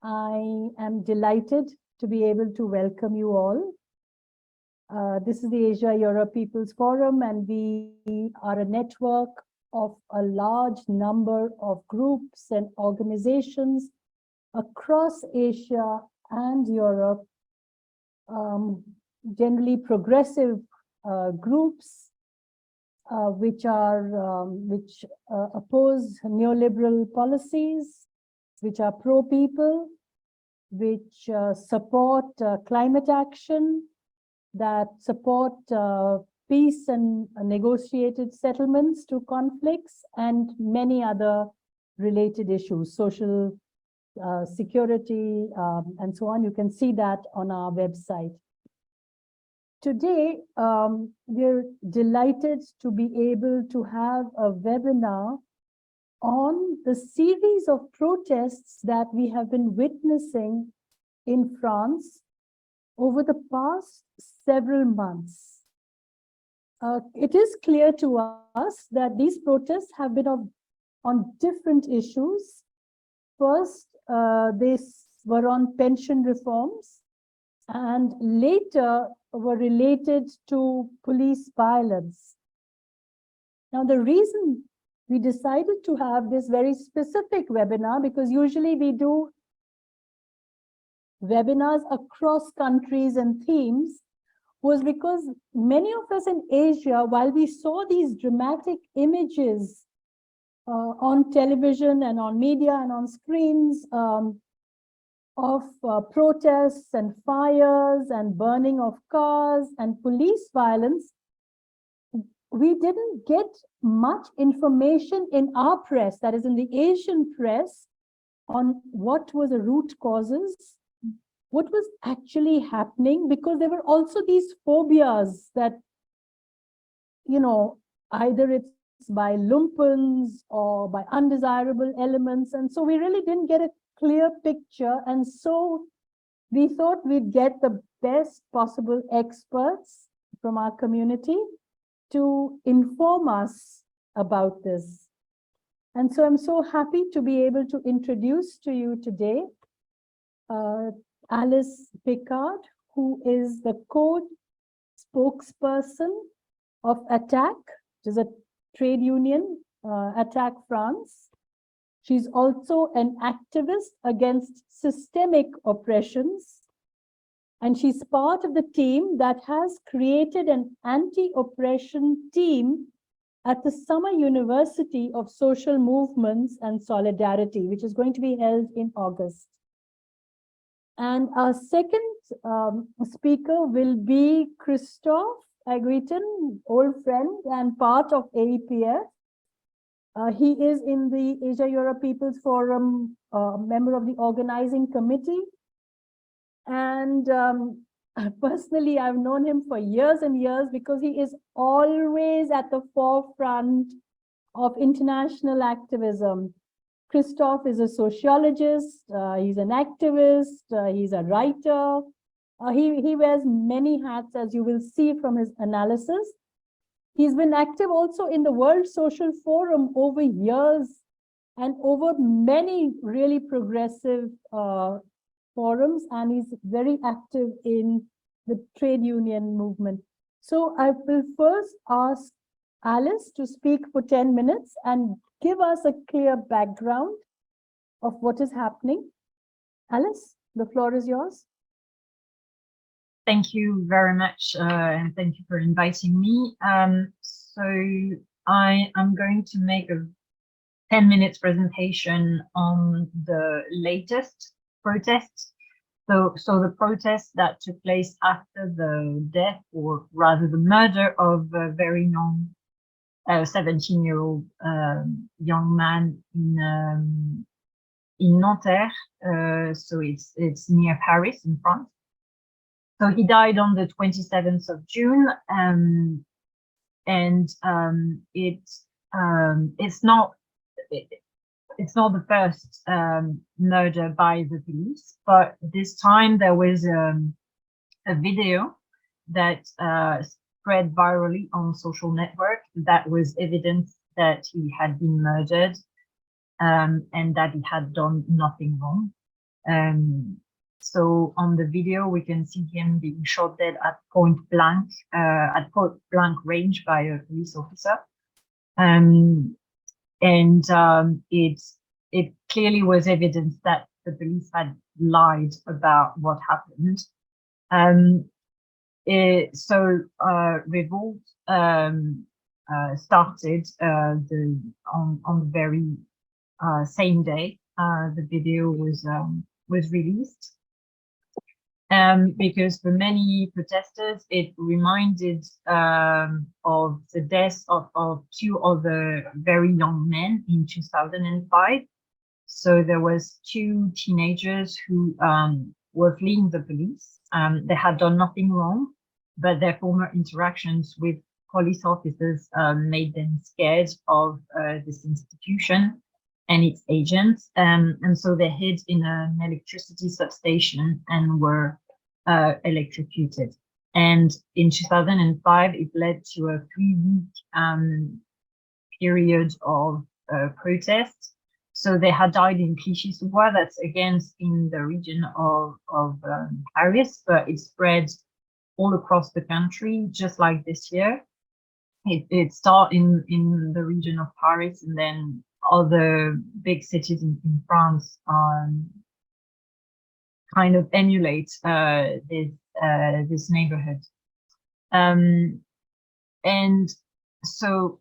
I am delighted to be able to welcome you all. This is the Asia-Europe People's Forum, and we are a network of a large number of groups and organizations across Asia and Europe, generally progressive groups which oppose neoliberal policies, which are pro-people, which support climate action, that support peace and negotiated settlements to conflicts, and many other related issues, social security, and so on. You can see that on our website. Today, we're delighted to be able to have a webinar on the series of protests that we have been witnessing in France over the past several months. It is clear to us that these protests have been on different issues. First, they were on pension reforms, and later were related to police violence. Now, the reason we decided to have this very specific webinar, because usually we do webinars across countries and themes, was because many of us in Asia, while we saw these dramatic images on television and on media and on screens of protests and fires and burning of cars and police violence, we didn't get much information in our press, that is in the Asian press, on what were the root causes, what was actually happening, because there were also these phobias that, you know, either it's by lumpens or by undesirable elements. And so we really didn't get a clear picture. And so we thought we'd get the best possible experts from our community to inform us about this. And so I'm so happy to be able to introduce to you today Alice Picard, who is the co-spokesperson of ATTAC, which is a trade union, ATTAC France. She's also an activist against systemic oppressions, and she's part of the team that has created an anti-oppression team at the Summer University of Social Movements and Solidarity, which is going to be held in August. And our second speaker will be Christophe Aguiton, old friend and part of AEPF. He is in the Asia-Europe People's Forum, member of the organizing committee. And personally, I've known him for years and years because he is always at the forefront of international activism. Christophe is a sociologist, he's an activist, he's a writer. He wears many hats, as you will see from his analysis. He's been active also in the World Social Forum over years and over many really progressive forums, and he's very active in the trade union movement. So I will first ask Alice to speak for 10 minutes and give us a clear background of what is happening. Alice, the floor is yours. Thank you very much, and thank you for inviting me. So I am going to make a 10 minutes presentation on the latest protests. So the protests that took place after the death, or rather the murder, of a very young 17-year-old young man in Nanterre. So it's near Paris in France. So he died on the 27th of June, and it's not the first murder by the police, but this time there was a video that spread virally on social network that was evidence that he had been murdered, and that he had done nothing wrong. So on the video, we can see him being shot dead at point blank range by a police officer. It clearly was evidence that the police had lied about what happened. Revolt started on the very same day the video was released, because for many protesters it reminded of the death of two other very young men in 2005. So there was two teenagers who were fleeing the police. They had done nothing wrong, but their former interactions with police officers made them scared of this institution and its agents. And so they hid in an electricity substation and were electrocuted. And in 2005, it led to a 3-week period of protests. So they had died in Clichy-sous-Bois, that's again in the region of Paris, but it spread all across the country, just like this year. It started in the region of Paris, and then other big cities in France kind of emulate this neighborhood. And so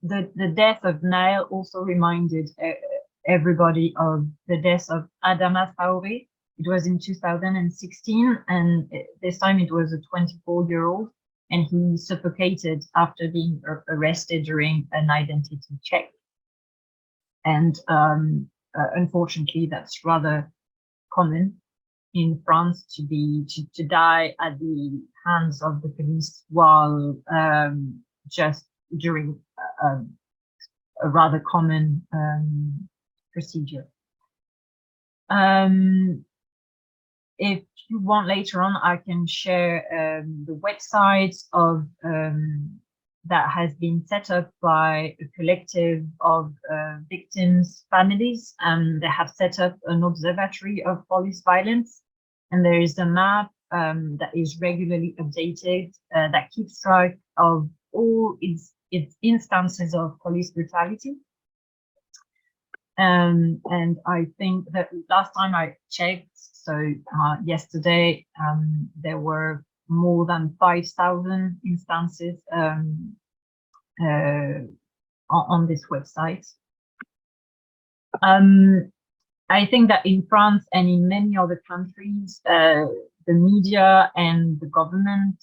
the death of Naël also reminded everybody of the death of Adama Traoré. It was in 2016, and this time it was a 24-year-old, and he suffocated after being arrested during an identity check. And unfortunately, that's rather common in France to die at the hands of the police while just during a rather common procedure. If you want later on, I can share the website of that has been set up by a collective of victims' families, and they have set up an observatory of police violence. And there is a map that is regularly updated that keeps track of all its instances of police brutality. And I think that last time I checked, so yesterday, there were more than 5,000 instances on this website. I think that in France and in many other countries, the media and the government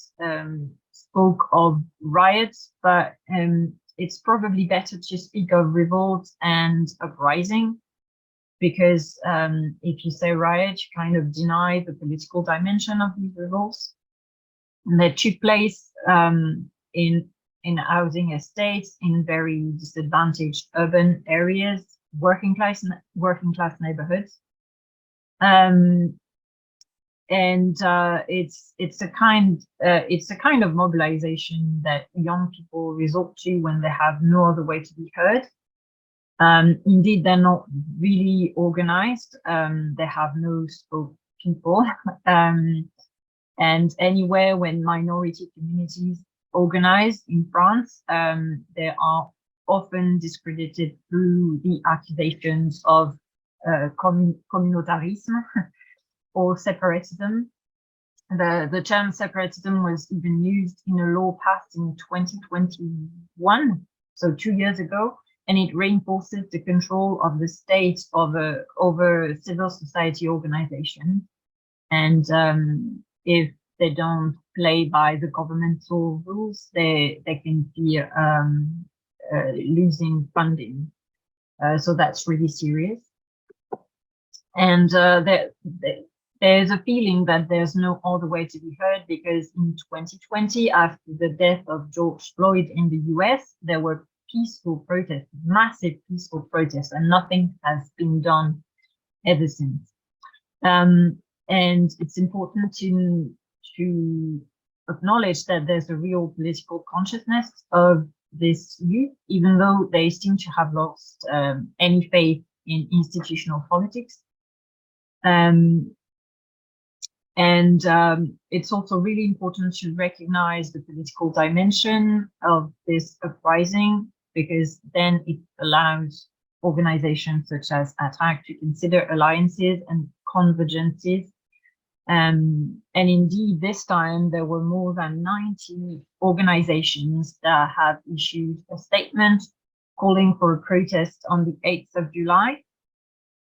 spoke of riots, but it's probably better to speak of revolt and uprising, because if you say riot, you kind of deny the political dimension of these revolts. And they took place in housing estates in very disadvantaged urban areas, working class neighborhoods. It's a kind of mobilization that young people resort to when they have no other way to be heard. Indeed, they're not really organized. They have no spokespeople. And anywhere when minority communities organize in France, they are often discredited through the accusations of communautarisme or separatism. The term separatism was even used in a law passed in 2021, so 2 years ago, and it reinforces the control of the state over civil society organizations. And if they don't play by the governmental rules, they can fear losing funding. So that's really serious. And there's a feeling that there's no other way to be heard, because in 2020, after the death of George Floyd in the US, there were peaceful protests, massive peaceful protests, and nothing has been done ever since. And it's important to acknowledge that there's a real political consciousness of this youth, even though they seem to have lost any faith in institutional politics. It's also really important to recognize the political dimension of this uprising, because then it allows organizations such as ATTAC to consider alliances and convergences. And indeed, this time there were more than 90 organizations that have issued a statement calling for a protest on the 8th of July.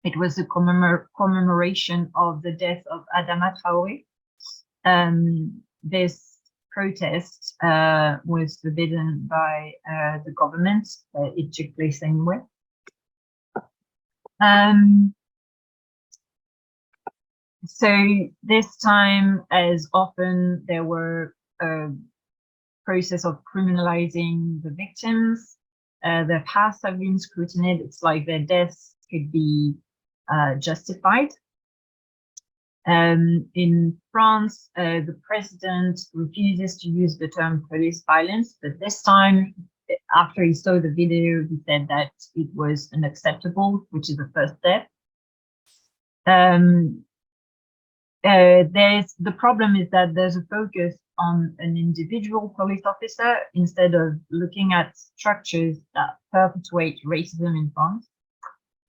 It was a commemoration of the death of Adama Traoré. This protest was forbidden by the government. It took place anyway. So this time, as often, there were a process of criminalizing the victims. Their past have been scrutinized. It's like their deaths could be justified. In France, the president refuses to use the term police violence, but this time, after he saw the video, he said that it was unacceptable, which is the first step. The problem is that there's a focus on an individual police officer instead of looking at structures that perpetuate racism in France.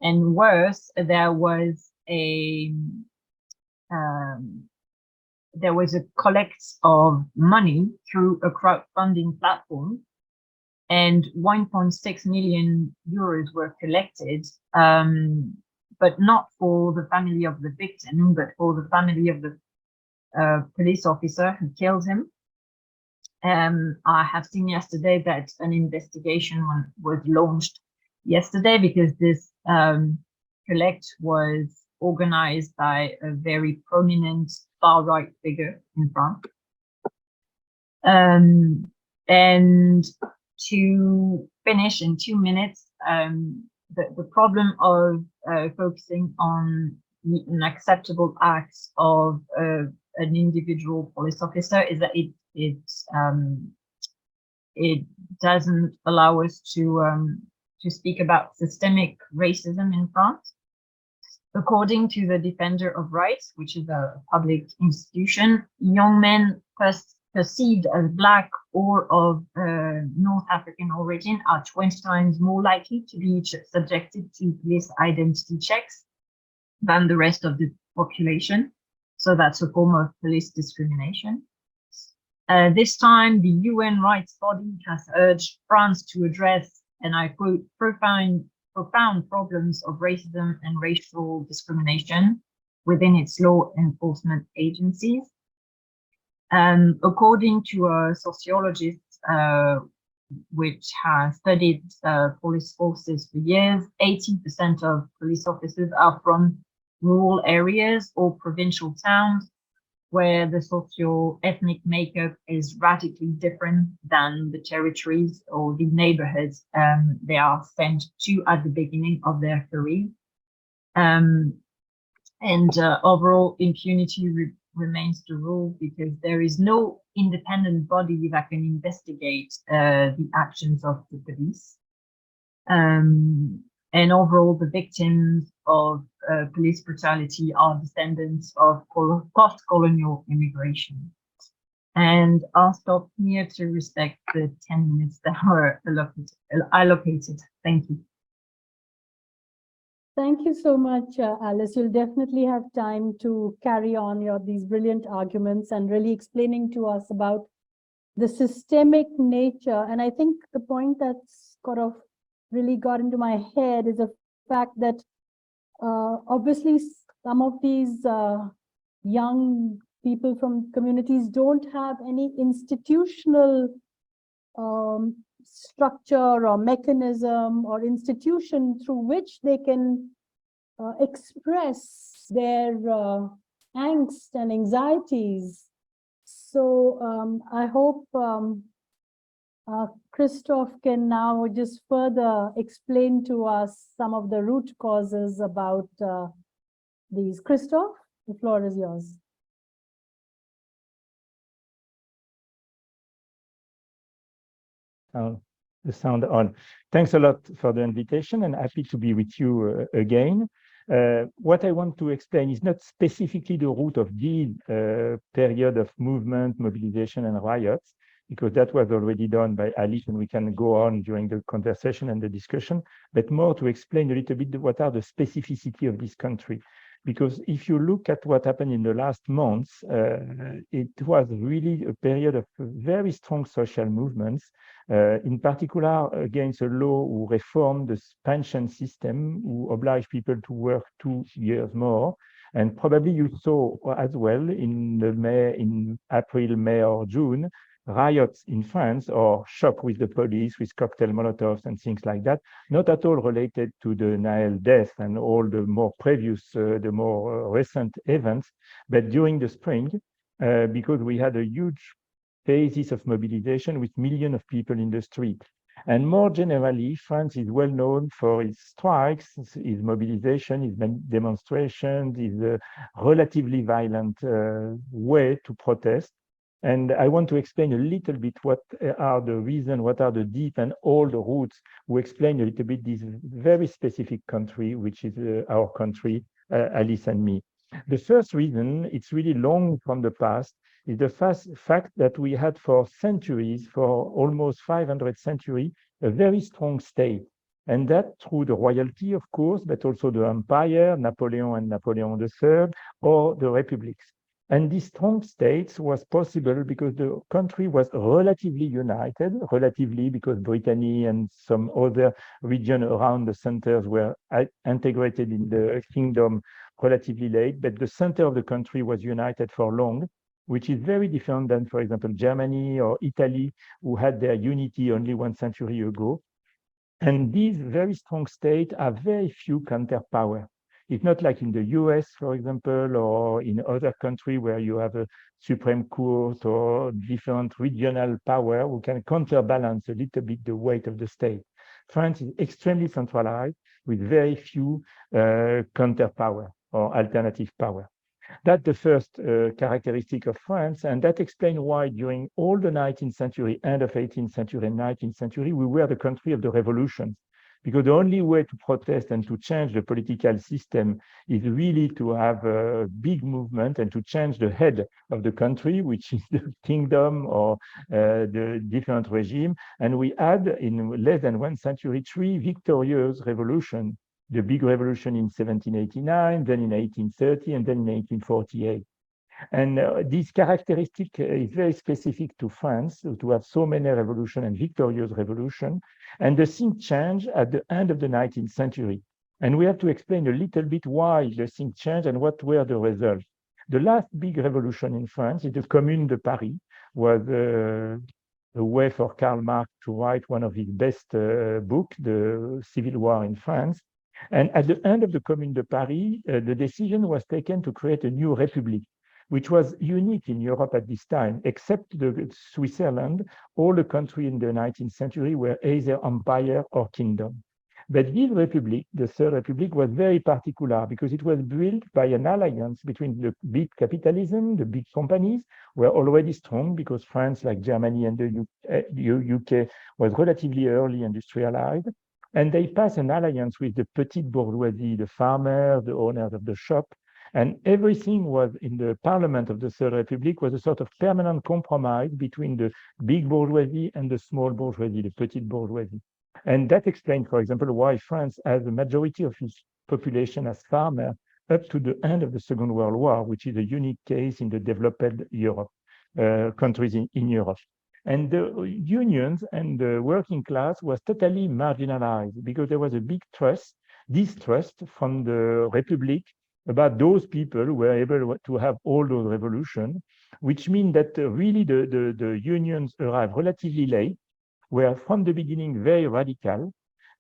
And worse, there was a collect of money through a crowdfunding platform, and 1.6 million euros were collected, but not for the family of the victim, but for the family of the police officer who killed him. I have seen yesterday that an investigation was launched yesterday because this collect was organized by a very prominent far-right figure in France. And to finish in 2 minutes, the problem of focusing on the unacceptable acts of an individual police officer is that it doesn't allow us to speak about systemic racism in France. According to the Defender of Rights, which is a public institution, young men perceived as Black or of North African origin are 20 times more likely to be subjected to police identity checks than the rest of the population. So that's a form of police discrimination. This time, the UN rights body has urged France to address, and I quote, profound problems of racism and racial discrimination within its law enforcement agencies. According to a sociologist which has studied police forces for years, 80% of police officers are from rural areas or provincial towns where the socio-ethnic makeup is radically different than the territories or the neighborhoods they are sent to at the beginning of their career. Overall impunity remains the rule because there is no independent body that can investigate the actions of the police. And overall, the victims of police brutality are descendants of post-colonial immigration. And I'll stop here to respect the 10 minutes that were allocated. Thank you. Thank you so much, Alice. You'll definitely have time to carry on these brilliant arguments and really explaining to us about the systemic nature. And I think the point that's sort of really got into my head is the fact that obviously some of these young people from communities don't have any institutional structure or mechanism or institution through which they can express their angst and anxieties. So I hope Christophe can now just further explain to us some of the root causes about these. Christophe, the floor is yours. The sound on. Thanks a lot for the invitation and happy to be with you again. What I want to explain is not specifically the root of this period of movement, mobilization, and riots, because that was already done by Alice, and we can go on during the conversation and the discussion, but more to explain a little bit what are the specificity of this country. Because if you look at what happened in the last months, it was really a period of very strong social movements, in particular against a law who reformed the pension system, who obliged people to work 2 years more. And probably you saw as well in April, May, or June, riots in France or shock with the police with cocktail molotovs and things like that, not at all related to the Nahel death and all the more previous, the more recent events, but during the spring, because we had a huge phases of mobilization with millions of people in the street. And more generally, France is well known for its strikes, its mobilization, its demonstrations, its relatively violent way to protest. And I want to explain a little bit what are the reasons, what are the deep and all the roots, who explain a little bit this very specific country, which is our country, Alice and me. The first reason, it's really long from the past, is the fact that we had for centuries, for almost 500 centuries, a very strong state. And that through the royalty, of course, but also the empire, Napoleon and Napoleon III, or the republics. And these strong states was possible because the country was relatively united, relatively because Brittany and some other region around the centers were integrated in the kingdom relatively late, but the center of the country was united for long, which is very different than, for example, Germany or Italy, who had their unity only 1 century ago. And these very strong states have very few counterpower. It's not like in the US, for example, or in other countries where you have a Supreme Court or different regional power who can counterbalance a little bit the weight of the state. France is extremely centralized with very few counterpower or alternative power. That's the first characteristic of France, and that explains why during all the 19th century, end of 18th century and 19th century, we were the country of the revolutions. Because the only way to protest and to change the political system is really to have a big movement and to change the head of the country, which is the kingdom or the different regime. And we had in less than 1 century 3 victorious revolutions. The big revolution in 1789, then in 1830, and then in 1848. And this characteristic is very specific to France, to have so many revolutions and victorious revolutions. And the thing changed at the end of the 19th century. And we have to explain a little bit why the thing changed and what were the results. The last big revolution in France is the Commune de Paris, was a way for Karl Marx to write one of his best books, The Civil War in France. And at the end of the Commune de Paris, the decision was taken to create a new republic, which was unique in Europe at this time, except Switzerland. All the countries in the 19th century were either empire or kingdom. But this republic, the Third Republic, was very particular because it was built by an alliance between the big capitalism, the big companies were already strong because France, like Germany and the UK, was relatively early industrialized. And they passed an alliance with the petite bourgeoisie, the farmer, the owners of the shop. And everything was in the parliament of the Third Republic was a sort of permanent compromise between the big bourgeoisie and the small bourgeoisie, the petite bourgeoisie. And that explains, for example, why France has a majority of its population as farmer up to the end of the Second World War, which is a unique case in the developed Europe, countries in Europe. And the unions and the working class was totally marginalized because there was a big distrust from the Republic about those people who were able to have all those revolutions, which means that really the unions arrived relatively late, were from the beginning very radical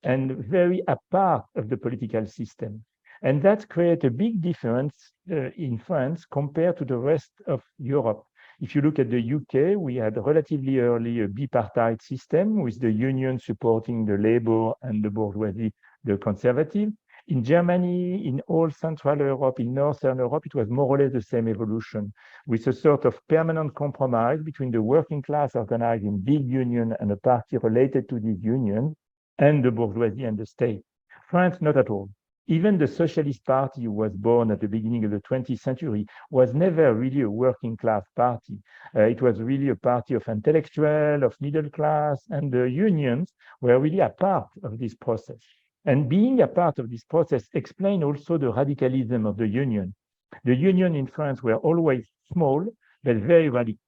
and very apart of the political system. And that created a big difference in France compared to the rest of Europe. If you look at the UK, we had relatively early a bipartite system with the union supporting the labor and the bourgeoisie, the conservative. In Germany, in all Central Europe, in Northern Europe, it was more or less the same evolution, with a sort of permanent compromise between the working class organized in big union and a party related to this union, and the bourgeoisie and the state. France, not at all. Even the Socialist Party, who was born at the beginning of the 20th century, was never really a working class party. It was really a party of intellectuals, of middle class, and the unions were really a part of this process. And being a part of this process explained also the radicalism of the union. The union in France were always small, but very radical,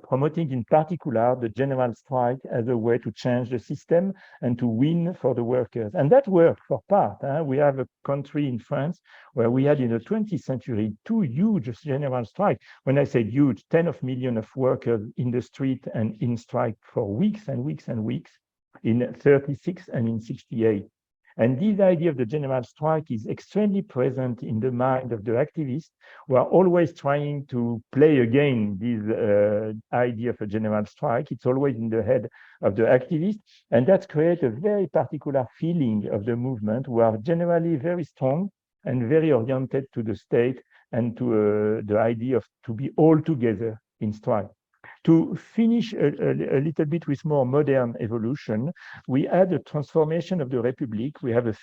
promoting in particular the general strike as a way to change the system and to win for the workers. And that worked for part. We have a country in France where we had in the 20th century 2 huge general strikes. When I say huge, 10 of millions of workers in the street and in strike for weeks and weeks and weeks in 36 and in 68. And this idea of the general strike is extremely present in the mind of the activists who are always trying to play again this idea of a general strike. It's always in the head of the activists. And that creates a very particular feeling of the movement, who are generally very strong and very oriented to the state and to the idea of to be all together in strike. To finish a little bit with more modern evolution, we had a transformation of the Republic. We have a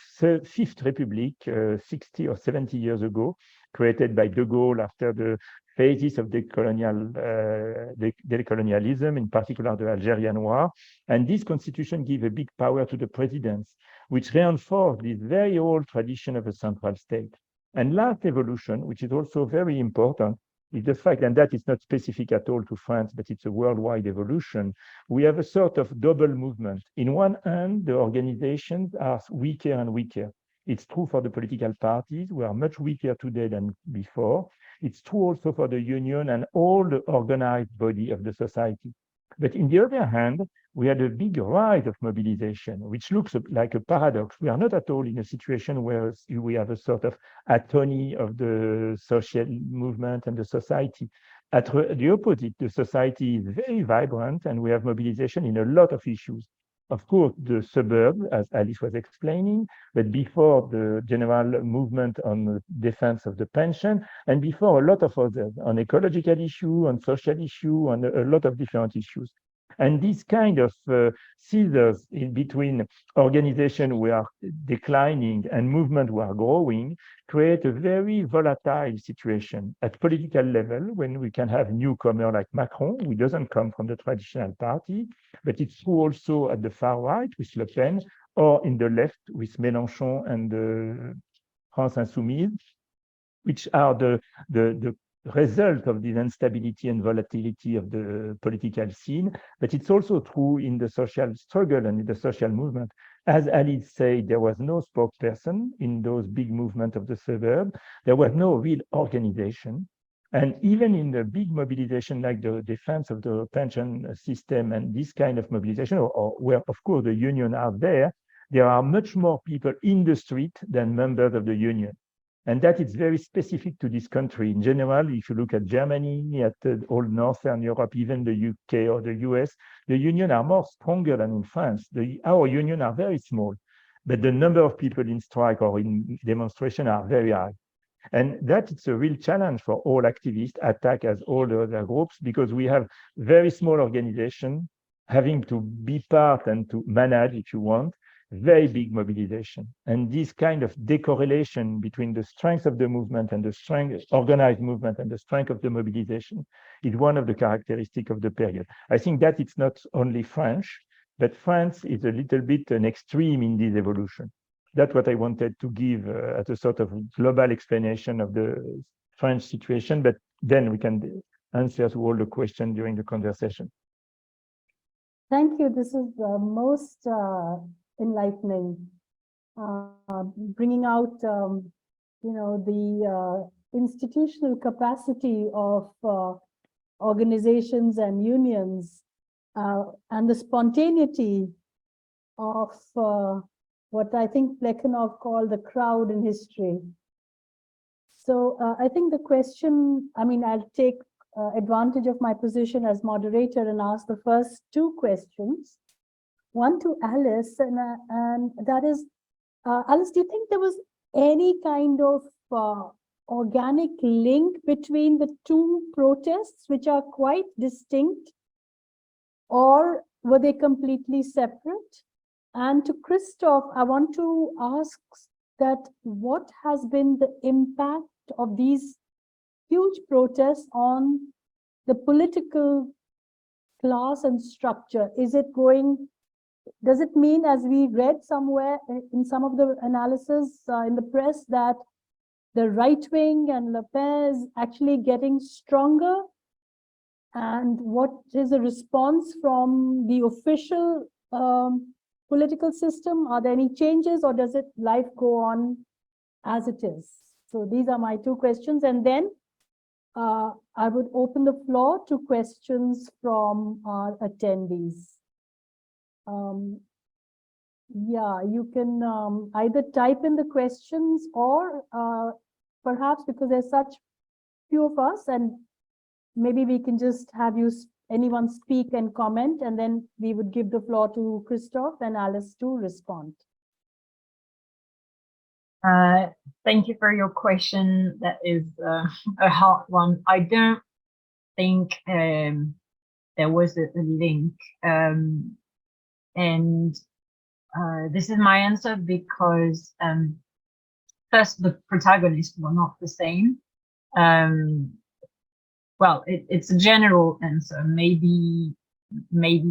Fifth Republic 60 or 70 years ago, created by de Gaulle after the phases of decolonialism, in particular the Algerian War. And this constitution gives a big power to the presidents, which reinforced this very old tradition of a central state. And last evolution, which is also very important, is the fact, and that is not specific at all to France, but it's a worldwide evolution. We have a sort of double movement. In one hand, the organizations are weaker and weaker. It's true for the political parties, who are much weaker today than before. It's true also for the union and all the organized body of the society. But in the other hand, we had a big rise of mobilization, which looks like a paradox. We are not at all in a situation where we have a sort of atony of the social movement and the society. At the opposite, the society is very vibrant and we have mobilization in a lot of issues. Of course, the suburbs, as Alice was explaining, but before the general movement on the defense of the pension, and before a lot of others, on ecological issue, on social issue, on a lot of different issues. And this kind of scissors in between organizations who are declining and movement who are growing create a very volatile situation at political level, when we can have newcomer like Macron, who doesn't come from the traditional party, but it's true also at the far right with Le Pen, or in the left with Mélenchon and France Insoumise, which are the result of this instability and volatility of the political scene. But it's also true in the social struggle and in the social movement. As Alice said, there was no spokesperson in those big movements of the suburb. There was no real organization. And even in the big mobilization like the defense of the pension system and this kind of mobilization, or where of course the union are there are much more people in the street than members of the union. And that is very specific to this country. In general, if you look at Germany, at all Northern Europe, even the UK or the US, the union are more stronger than in France. Our union are very small, but the number of people in strike or in demonstration are very high. And that is a real challenge for all activists, ATTAC as all the other groups, because we have very small organization having to be part and to manage, if you want, very big mobilization. And this kind of decorrelation between the strength of the movement and the strength organized movement and the strength of the mobilization is one of the characteristics of the period. I think that it's not only French, but France is a little bit an extreme in this evolution. That's what I wanted to give as a sort of global explanation of the French situation, but then we can answer to all the questions during the conversation. Thank you. This is the most enlightening, bringing out, the institutional capacity of organizations and unions and the spontaneity of what I think Plekhanov called the crowd in history. So I think the question, I'll take advantage of my position as moderator and ask the first two questions. One to Alice, and that is, Alice, do you think there was any kind of organic link between the two protests, which are quite distinct, or were they completely separate? And to Christophe, I want to ask that what has been the impact of these huge protests on the political class and structure? Is it going, does it mean, as we read somewhere in some of the analysis in the press, that the right wing and Le Pen is actually getting stronger? And what is the response from the official political system? Are there any changes, or does it life go on as it is? So these are my two questions. And then I would open the floor to questions from our attendees. Yeah, you can either type in the questions, or perhaps, because there's such few of us, and maybe we can just have you, anyone speak and comment, and then we would give the floor to Christophe and Alice to respond. Thank you for your question. That is a hard one. I don't think there was a link. This is my answer because first, the protagonists were not the same. Well, it's a general answer. Maybe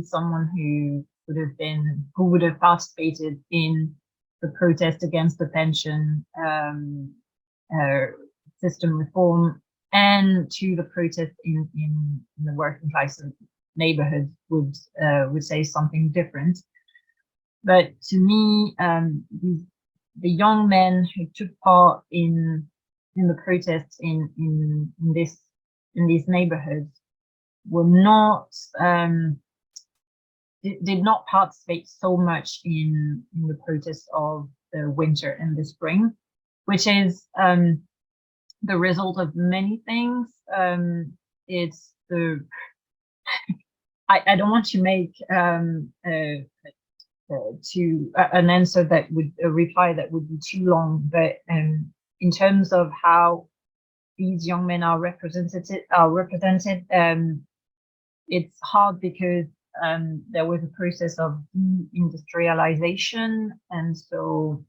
someone who would have participated in the protest against the pension system reform and to the protest in the working class neighborhood would say something different. But to me, the young men who took part in the protests in these neighborhoods were not did not participate so much in the protests of the winter and the spring, which is the result of many things. It's the I don't want to make an answer that would a reply that would be too long, but in terms of how these young men are represented, it's hard because there was a process of deindustrialization, and so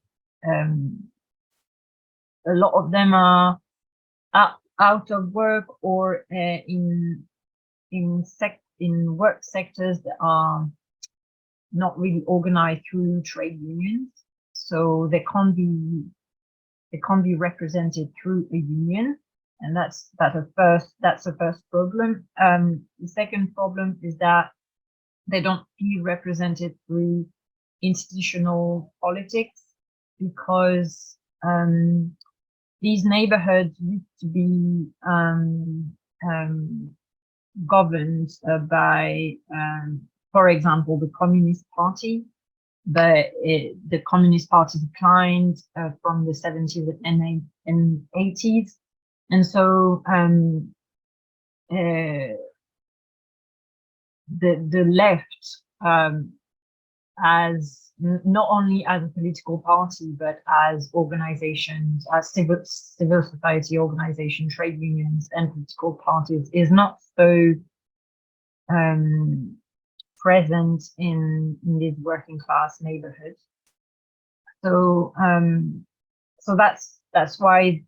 a lot of them are out of work or in work sectors that are not really organized through trade unions, so they can't be represented through a union, and that's the first problem. The second problem is that they don't feel represented through institutional politics, because these neighborhoods used to be governed by, for example, the Communist Party, but the Communist Party declined from the 70s and 80s, and so the left, as not only as a political party but as organizations, as civil society organizations, trade unions, and political parties, is not so present in these working class neighborhoods. So so that's why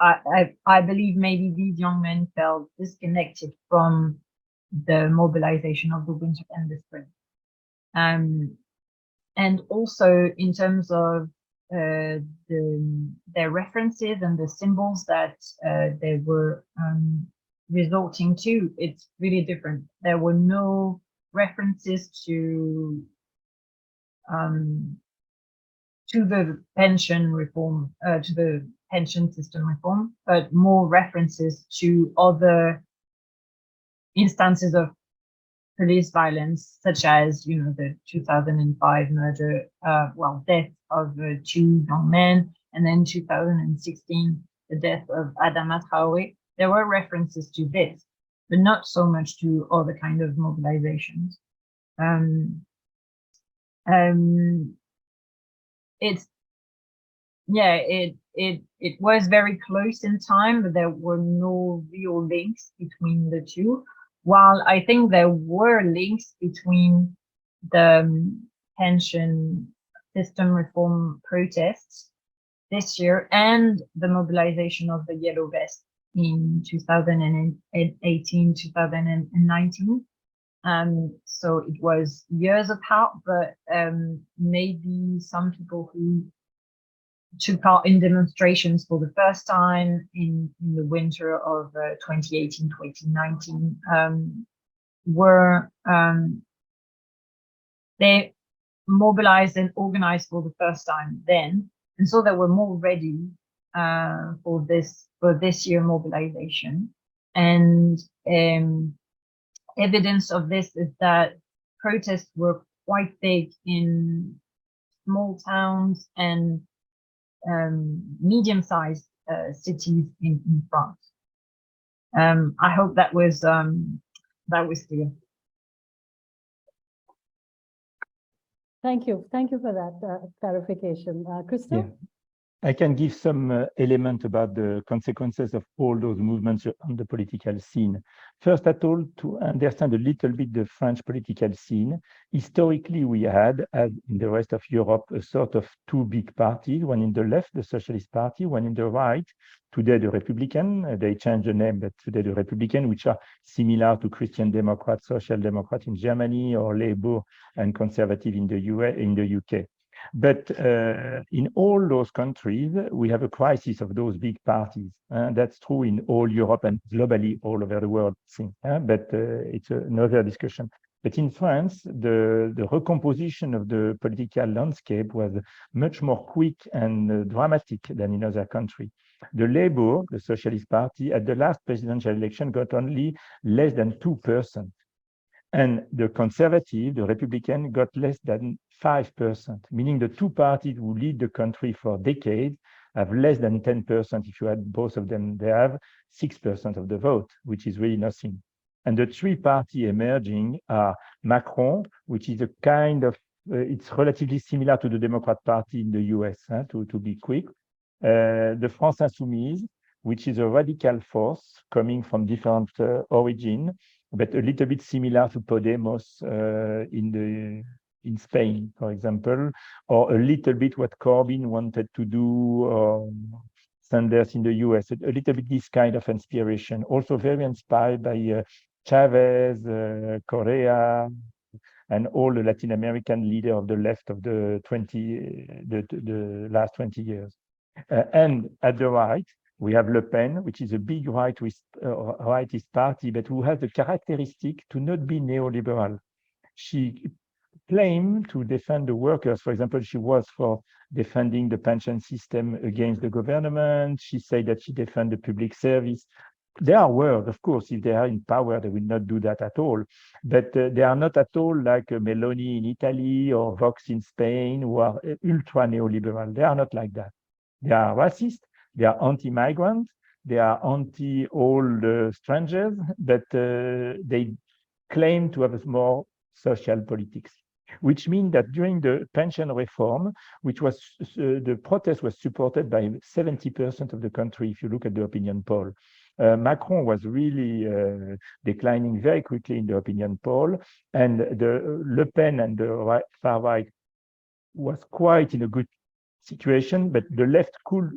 I believe maybe these young men felt disconnected from the mobilization of the winter and the spring. And also in terms of their references and the symbols that they were resorting to, it's really different. There were no references to the pension reform, to the pension system reform, but more references to other instances of police violence, such as, the 2005 murder, death of 2 young men, and then 2016, the death of Adama Traoré. There were references to this, but not so much to other kind of mobilizations. It was very close in time, but there were no real links between the two. While I think there were links between the pension system reform protests this year and the mobilization of the yellow vest in 2018, 2019. So it was years apart, but maybe some people who took part in demonstrations for the first time in the winter of 2018, 2019 were they mobilized and organized for the first time then, and so they were more ready for this year mobilization. And evidence of this is that protests were quite big in small towns and medium-sized cities in France. I hope that was clear. Thank you for that clarification. Christophe? Yeah. I can give some element about the consequences of all those movements on the political scene. First of all, to understand a little bit the French political scene, historically we had, as in the rest of Europe, a sort of two big parties, one in the left, the Socialist Party, one in the right, today the Republican. They changed the name, but today the Republican, which are similar to Christian Democrat, Social Democrat in Germany, or Labour and Conservative in the UK. But in all those countries, we have a crisis of those big parties. That's true in all Europe and globally all over the world. But it's another discussion. But in France, the recomposition of the political landscape was much more quick and dramatic than in other countries. The Labour, the Socialist Party, at the last presidential election got only less than 2%. And the Conservative, the Republican, got less than 5%, meaning the two parties who lead the country for decades have less than 10%. If you add both of them, they have 6% of the vote, which is really nothing. And the three parties emerging are Macron, which is a kind of, it's relatively similar to the Democrat Party in the US, to be quick. The France Insoumise, which is a radical force coming from different origin, but a little bit similar to Podemos in Spain, for example, or a little bit what Corbyn wanted to do, or Sanders in the US, a little bit this kind of inspiration. Also very inspired by Chavez, Correa, and all the Latin American leader of the left of the last 20 years. And at the right, we have Le Pen, which is a big rightist party, but who has the characteristic to not be neoliberal. She claimed to defend the workers. For example, she was for defending the pension system against the government. She said that she defended the public service. There are words, of course, if they are in power, they will not do that at all. But they are not at all like Meloni in Italy or Vox in Spain, who are ultra neoliberal. They are not like that. They are racist. They are anti-migrant, they are anti-all the strangers, but they claim to have more social politics, which means that during the pension reform, which was the protest was supported by 70% of the country, if you look at the opinion poll. Macron was really declining very quickly in the opinion poll, and the Le Pen and the far right was quite in a good situation, but the left could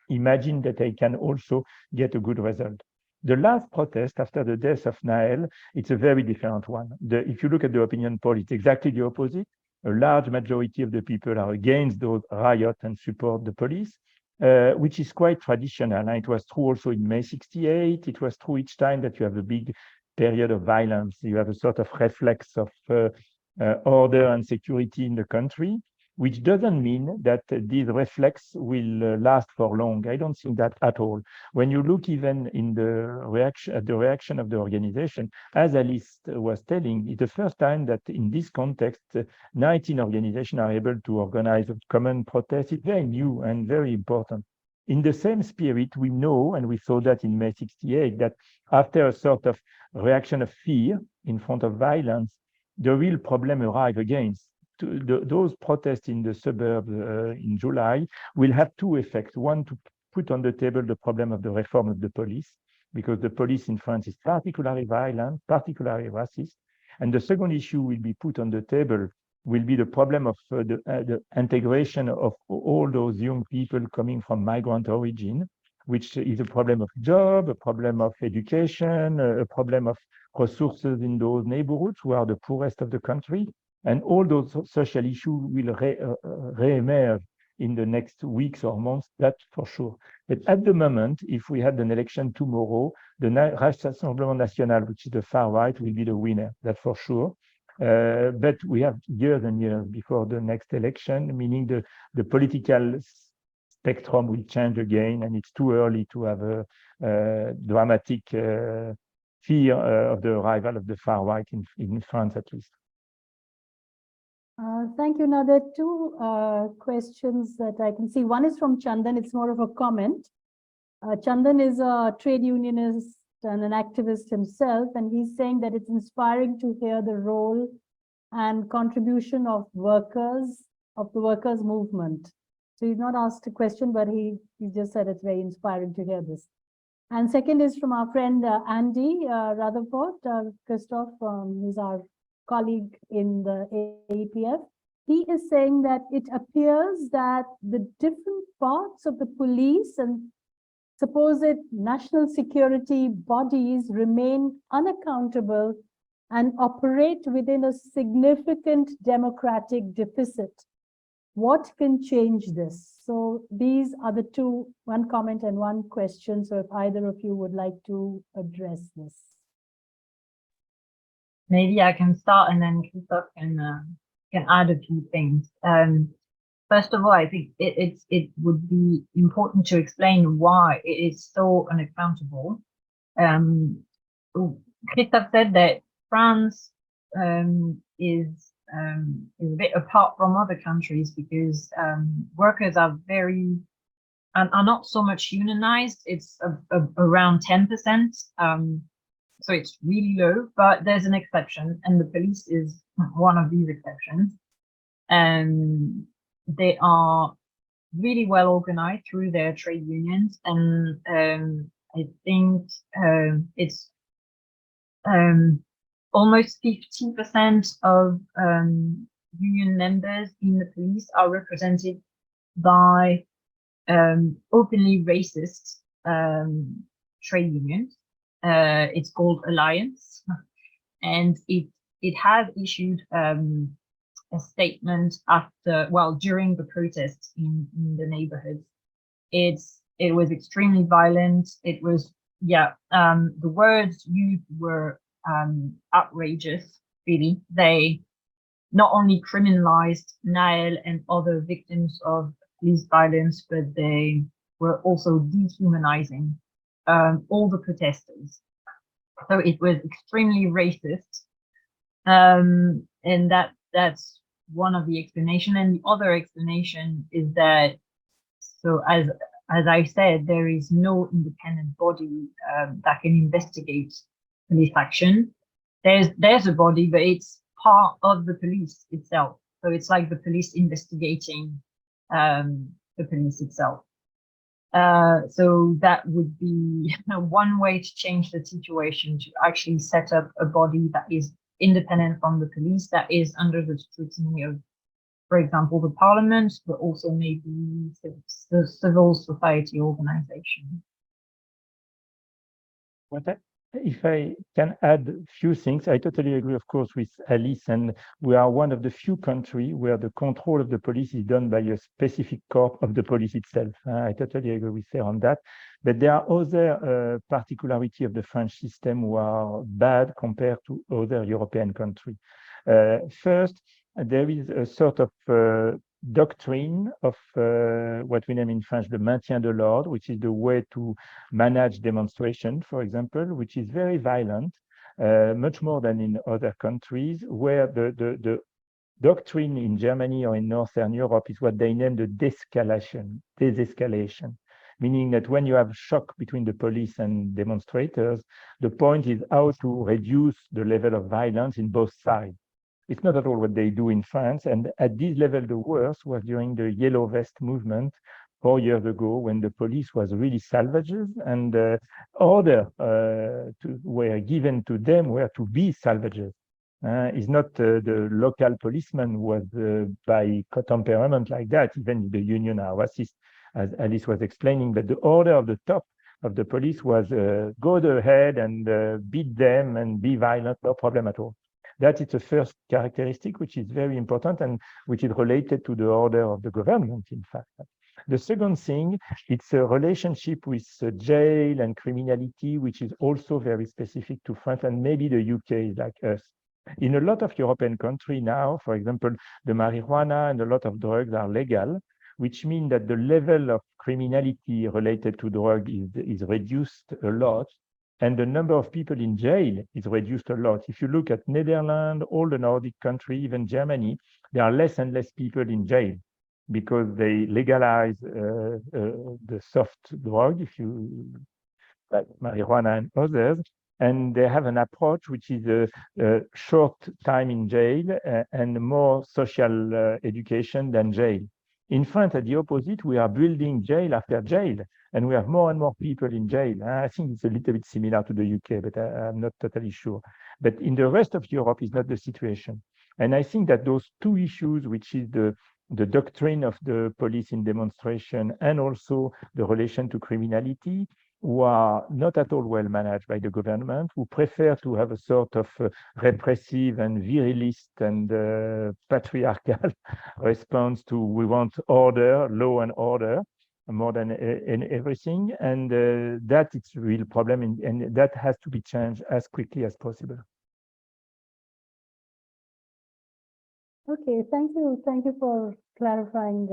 imagine that they can also get a good result. The last protest after the death of Naël, it's a very different one. If you look at the opinion poll, it's exactly the opposite. A large majority of the people are against those riots and support the police, which is quite traditional. And it was true also in May 68. It was true each time that you have a big period of violence. You have a sort of reflex of order and security in the country, which doesn't mean that these reflex will last for long. I don't think that at all. When you look even in the reaction of the organization, as Alice was telling, it's the first time that in this context, 19 organizations are able to organize a common protest. It's very new and very important. In the same spirit, we know, and we saw that in May 68, that after a sort of reaction of fear in front of violence, the real problem arrived again. Those protests in the suburbs in July will have two effects. One, to put on the table the problem of the reform of the police, because the police in France is particularly violent, particularly racist. And the second issue will be put on the table will be the problem of the integration of all those young people coming from migrant origin, which is a problem of job, a problem of education, a problem of resources in those neighborhoods who are the poorest of the country. And all those social issues will re-emerge in the next weeks or months, that's for sure. But at the moment, if we had an election tomorrow, the Rassemblement National, which is the far right, will be the winner, that's for sure. But we have years and years before the next election, meaning the political spectrum will change again, and it's too early to have a dramatic fear of the arrival of the far right in France, at least. Thank you. Now, there are two questions that I can see. One is from Chandan. It's more of a comment. Chandan is a trade unionist and an activist himself, and he's saying that it's inspiring to hear the role and contribution of workers, of the workers' movement. So he's not asked a question, but he just said it's very inspiring to hear this. And second is from our friend Andy Rutherford. Christophe, he's our colleague in the AEPF. He is saying that it appears that the different parts of the police and supposed national security bodies remain unaccountable and operate within a significant democratic deficit. What can change this? So these are the two, one comment and one question. So if either of you would like to address this. Maybe I can start and then Christophe can add a few things. First of all, I think it would be important to explain why it is so unaccountable. Christophe said that France is a bit apart from other countries because workers are not so much unionized. It's around 10%. So it's really low, but there's an exception, and the police is one of these exceptions. And they are really well organized through their trade unions, and I think it's almost 50% of union members in the police are represented by openly racist trade unions. It's called Alliance, and it has issued a statement during the protests in the neighborhoods. It was extremely violent. It was, the words used were outrageous, really. They not only criminalized Nael and other victims of police violence, but they were also dehumanizing all the protesters. So it was extremely racist. And that's one of the explanation. And the other explanation is that, so as I said, there is no independent body that can investigate police action. There's a body, but it's part of the police itself. So it's like the police investigating the police itself. So that would be one way to change the situation, to actually set up a body that is independent from the police, that is under the scrutiny of, for example, the parliament, but also maybe the civil society organization. If I can add a few things, I totally agree, of course, with Alice, and we are one of the few countries where the control of the police is done by a specific corps of the police itself. I totally agree with her on that. But there are other particularities of the French system who are bad compared to other European countries. First, there is a sort of doctrine of what we name in French the maintien de l'ordre, which is the way to manage demonstration, for example, which is very violent, much more than in other countries, where the doctrine in Germany or in Northern Europe is what they name the desescalation, meaning that when you have shock between the police and demonstrators, the point is how to reduce the level of violence in both sides. It's not at all what they do in France. And at this level, the worst was during the Yellow Vest movement 4 years ago, when the police was really salvages, and orders were given to them were to be salvages. It's not the local policeman who was by temperament like that. Even the union are racist, as Alice was explaining. But the order of the top of the police was go ahead and beat them and be violent, no problem at all. That is the first characteristic, which is very important and which is related to the order of the government, in fact. The second thing, it's a relationship with jail and criminality, which is also very specific to France, and maybe the UK is like us. In a lot of European countries now, for example, the marijuana and a lot of drugs are legal, which means that the level of criminality related to drug is reduced a lot, and the number of people in jail is reduced a lot. If you look at Netherlands, all the Nordic countries, even Germany, there are less and less people in jail because they legalize the soft drug, if you like marijuana and others, and they have an approach which is a short time in jail and more social education than jail. In France, at the opposite, we are building jail after jail, and we have more and more people in jail. I think it's a little bit similar to the UK, but I'm not totally sure. But in the rest of Europe, is not the situation. And I think that those two issues, which is the doctrine of the police in demonstration and also the relation to criminality, who are not at all well managed by the government, who prefer to have a sort of repressive and virilist and patriarchal response to we want order, law and order, more than everything. And that is a real problem, and that has to be changed as quickly as possible. Okay, thank you. Thank you for clarifying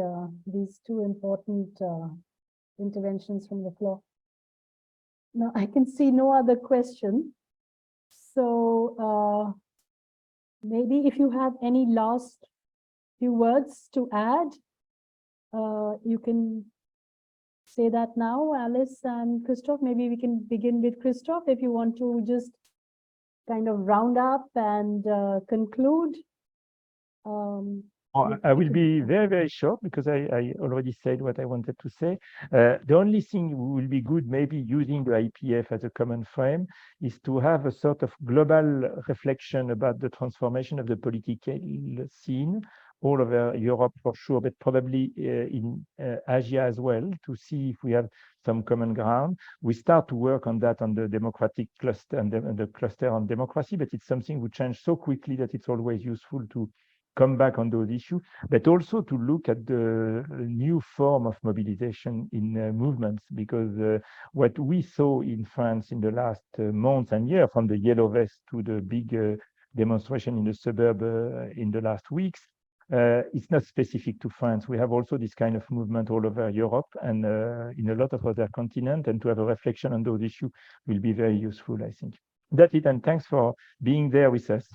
these two important interventions from the floor. Now, I can see no other question. So maybe if you have any last few words to add, you can say that now, Alice and Christophe. Maybe we can begin with Christophe if you want to just kind of round up and conclude. I will be very, very short because I already said what I wanted to say. The only thing will be good, maybe using the IPF as a common frame, is to have a sort of global reflection about the transformation of the political scene all over Europe for sure, but probably in Asia as well, to see if we have some common ground. We start to work on that on the democratic cluster and the cluster on democracy, but it's something we change so quickly that it's always useful to come back on those issues, but also to look at the new form of mobilization in movements, because what we saw in France in the last months and years, from the yellow vest to the big demonstration in the suburb in the last weeks, it's not specific to France. We have also this kind of movement all over Europe and in a lot of other continents, and to have a reflection on those issues will be very useful, I think. That's it, and thanks for being there with us.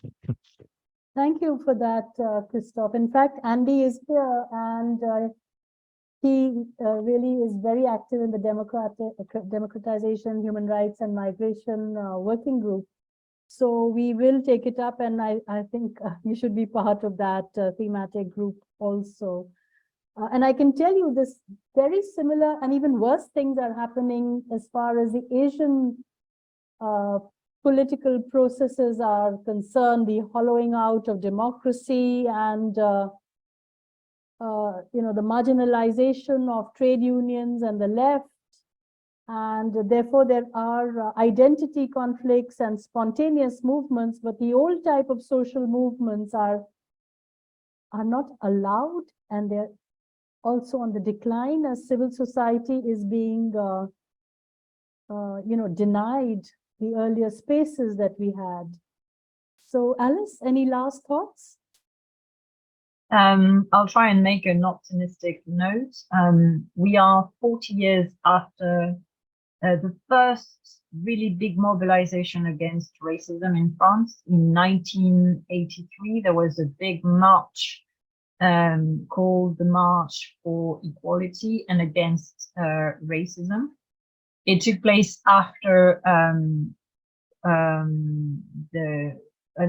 Thank you for that, Christophe. In fact, Andy is here, and he really is very active in the democratization, human rights, and migration working group. So we will take it up, and I think you should be part of that thematic group also. And I can tell you this very similar and even worse things are happening as far as the Asian political processes are concerned, the hollowing out of democracy and the marginalization of trade unions and the left, and therefore there are identity conflicts and spontaneous movements, but the old type of social movements are not allowed, and they're also on the decline as civil society is being denied the earlier spaces that we had. So Alice, any last thoughts? I'll try and make an optimistic note. We are 40 years after the first really big mobilization against racism in France. In 1983, there was a big march called the March for Equality and Against Racism. It took place after an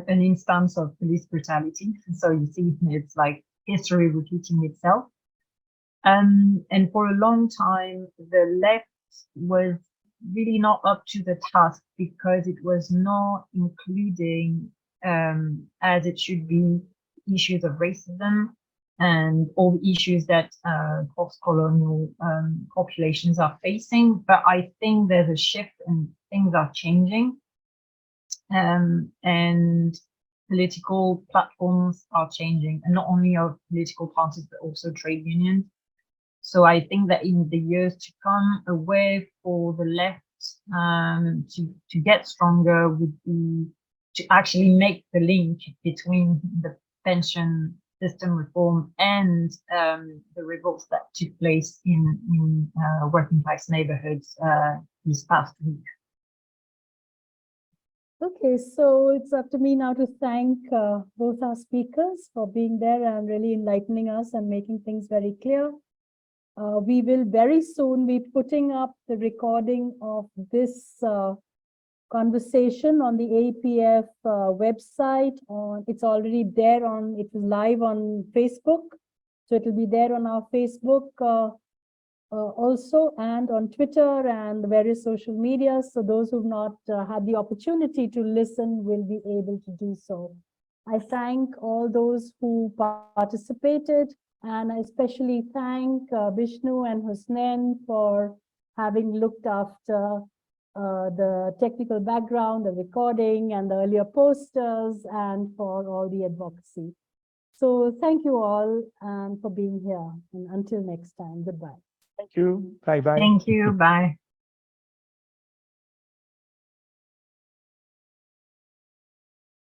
instance of police brutality. So you see, it's like history repeating itself. And for a long time, the left was really not up to the task because it was not including as it should be issues of racism and all the issues that post-colonial populations are facing. But I think there's a shift and things are changing. And political platforms are changing, and not only of political parties, but also trade unions. So I think that in the years to come, a way for the left to get stronger would be to actually make the link between the pension system reform and the revolts that took place in working class neighborhoods this past week. Okay, so it's up to me now to thank both our speakers for being there and really enlightening us and making things very clear. We will very soon be putting up the recording of this conversation on the APF website. It's already there it was live on Facebook. So it will be there on our Facebook also, and on Twitter and various social media. So those who've not had the opportunity to listen will be able to do so. I thank all those who participated, and I especially thank Vishnu and Husnain for having looked after the technical background, the recording, and the earlier posters, and for all the advocacy. So thank you all for being here, and until next time, goodbye. Thank you. Bye-bye. Thank you. Bye.